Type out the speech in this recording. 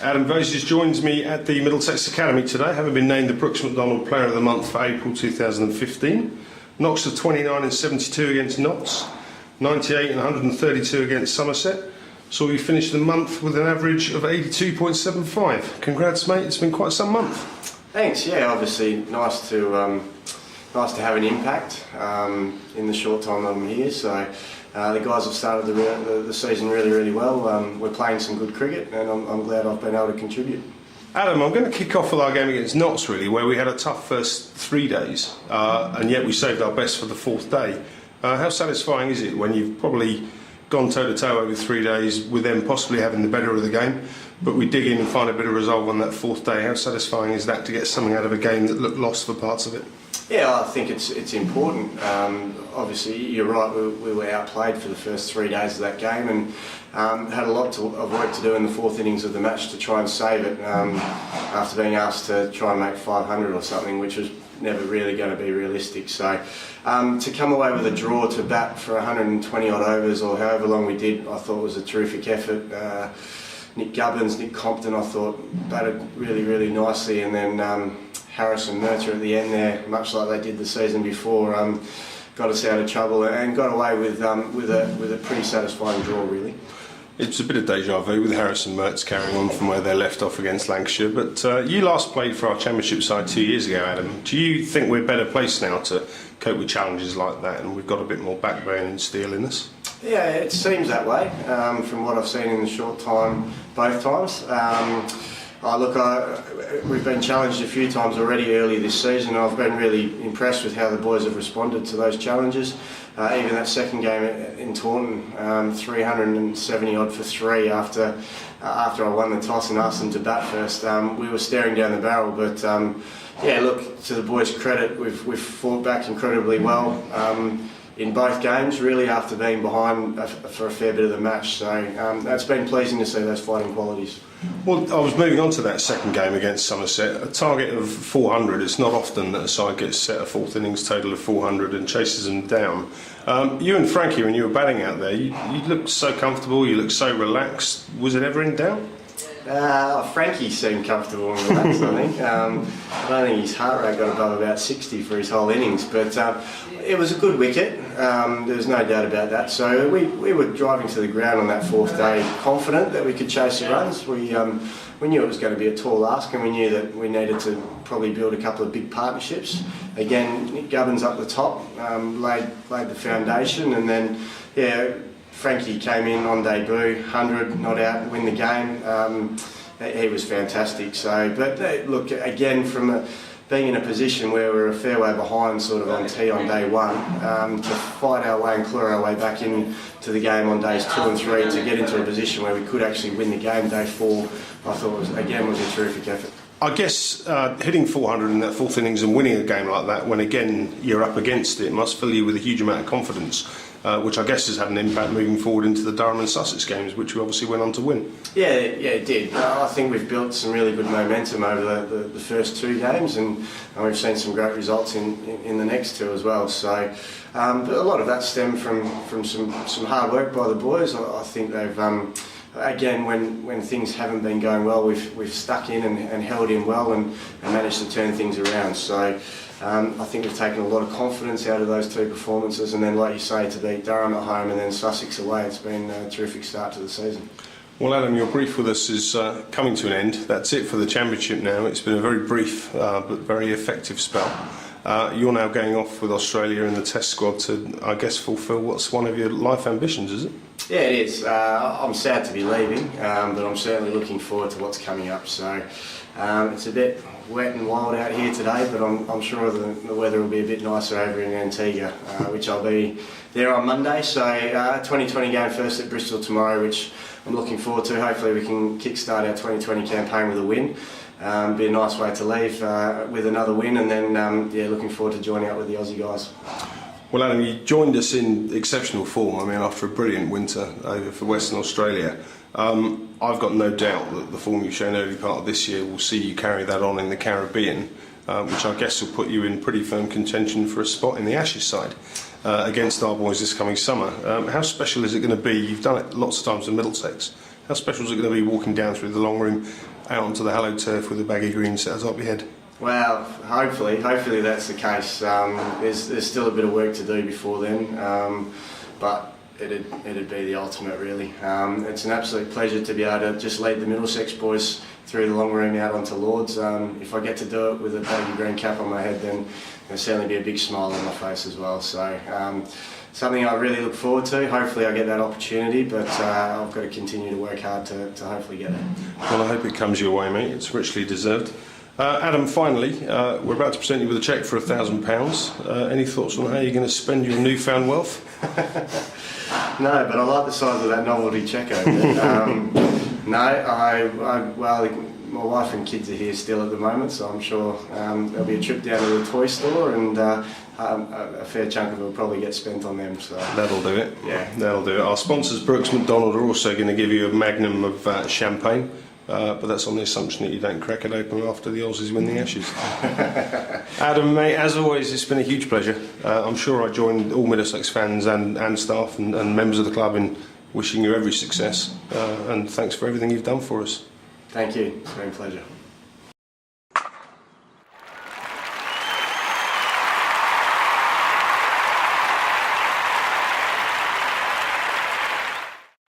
Adam Voges joins me at the Middlesex Academy today, having been named the Brooks Macdonald Player of the Month for April 2015. Knocks of 29 and 72 against Notts, 98 and 132 against Somerset. Saw you finish the month with an average of 82.75. Congrats, mate. It's been quite some month. Thanks. Yeah, obviously nice to have an impact in the short time that I'm here. So the guys have started the season really well. We're playing some good cricket, and I'm glad I've been able to contribute. Adam, I'm going to kick off with our game against Notts, really, where we had a tough first 3 days, and yet we saved our best for the fourth day. How satisfying is it when you've probably gone toe-to-toe over 3 days with them possibly having the better of the game, but we dig in and find a bit of resolve on that fourth day? How satisfying is that to get something out of a game that looked lost for parts of it? Yeah, I think it's important. Obviously, you're right, we were outplayed for the first 3 days of that game, and had a lot of work to do in the fourth innings of the match to try and save it after being asked to try and make 500 or something, which was never really going to be realistic. So to come away with a draw to bat for 120 odd overs or however long we did, I thought was a terrific effort. Nick Gubbins, Nick Compton, I thought batted really nicely, and then Harris and Mercer at the end there, much like they did the season before, got us out of trouble and got away with a pretty satisfying draw, really. It's a bit of deja vu with Harris and Mertz carrying on from where they left off against Lancashire, but you last played for our Championship side 2 years ago, Adam. Do you think we're better placed now to cope with challenges like that, and we've got a bit more backbone and steel in us? Yeah, it seems that way from what I've seen in the short time, both times. We've been challenged a few times already early this season. I've been really impressed with how the boys have responded to those challenges. Even that second game in Taunton, 370 odd for 3 after I won the toss and asked them to bat first. We were staring down the barrel, but yeah, look, to the boys' credit, we've fought back incredibly well in both games, really, after being behind for a fair bit of the match. So that's been pleasing to see those fighting qualities. Well, I was moving on to that second game against Somerset. A target of 400, it's not often that a side gets set a fourth innings total of 400 and chases them down. You and Frankie, when you were batting out there, you looked so comfortable, you looked so relaxed. Was it ever in doubt? Frankie seemed comfortable and relaxed, I think. I don't think his heart rate got above about 60 for his whole innings, but it was a good wicket. There was no doubt about that. So we were driving to the ground on that fourth day confident that we could chase the runs. We knew it was going to be a tall ask, and we knew that we needed to probably build a couple of big partnerships. Again, Nick Gubbins up the top, laid the foundation, and then, yeah, Frankie came in on debut, 100, not out, win the game. He was fantastic. So, but look, again, from being in a position where we're a fair way behind sort of on tee on day one, to fight our way and claw our way back into the game on days 2 and 3 to get into a position where we could actually win the game day 4, I thought was a terrific effort. I guess hitting 400 in that fourth innings and winning a game like that, when again you're up against it, must fill you with a huge amount of confidence, which I guess has had an impact moving forward into the Durham and Sussex games, which we obviously went on to win. Yeah, it did. I think we've built some really good momentum over the first 2 games, and we've seen some great results in the next 2 as well. So but a lot of that stemmed from some hard work by the boys. I think they've again, when things haven't been going well, we've stuck in and held in well and managed to turn things around. So I think we've taken a lot of confidence out of those 2 performances, and then, like you say, to beat Durham at home and then Sussex away, it's been a terrific start to the season. Well, Adam, your brief with us is coming to an end. That's it for the Championship now. It's been a very brief but very effective spell. You're now going off with Australia in the Test squad to, I guess, fulfil what's one of your life ambitions, is it? Yeah, it is. I'm sad to be leaving, but I'm certainly looking forward to what's coming up. So it's a bit wet and wild out here today, but I'm sure the weather will be a bit nicer over in Antigua, which I'll be there on Monday. So 2020 game first at Bristol tomorrow, which I'm looking forward to. Hopefully we can kickstart our 2020 campaign with a win. Be a nice way to leave with another win, and then yeah, looking forward to joining up with the Aussie guys. Well, Adam, you joined us in exceptional form. I mean, after a brilliant winter over for Western Australia. I've got no doubt that the form you've shown early part of this year will see you carry that on in the Caribbean, which I guess will put you in pretty firm contention for a spot in the Ashes side against our boys this coming summer. How special is it going to be? You've done it lots of times in Middlesex. How special is it going to be walking down through the long room out onto the hallowed turf with a bag of green set atop your head? Well, hopefully that's the case. There's still a bit of work to do before then, but it'd be the ultimate, really. It's an absolute pleasure to be able to just lead the Middlesex boys through the long room out onto Lords. If I get to do it with a baggy green cap on my head, then there'll certainly be a big smile on my face as well. So something I really look forward to. Hopefully I get that opportunity, but I've got to continue to work hard to hopefully get it. Well, I hope it comes your way, mate. It's richly deserved. Adam, finally, we're about to present you with a cheque for £1,000. Any thoughts on how you're going to spend your newfound wealth? No, but I like the size of that novelty cheque over there. Well, my wife and kids are here still at the moment, so I'm sure there'll be a trip down to the toy store, and a fair chunk of it will probably get spent on them. So that'll do it. Yeah, that'll do it. Our sponsors, Brooks Macdonald, are also going to give you a magnum of champagne. But that's on the assumption that you don't crack it open after the Aussies win the Ashes. Adam, mate, as always, it's been a huge pleasure. I'm sure I join all Middlesex fans and staff and members of the club in wishing you every success. And thanks for everything you've done for us. Thank you. It's been a pleasure.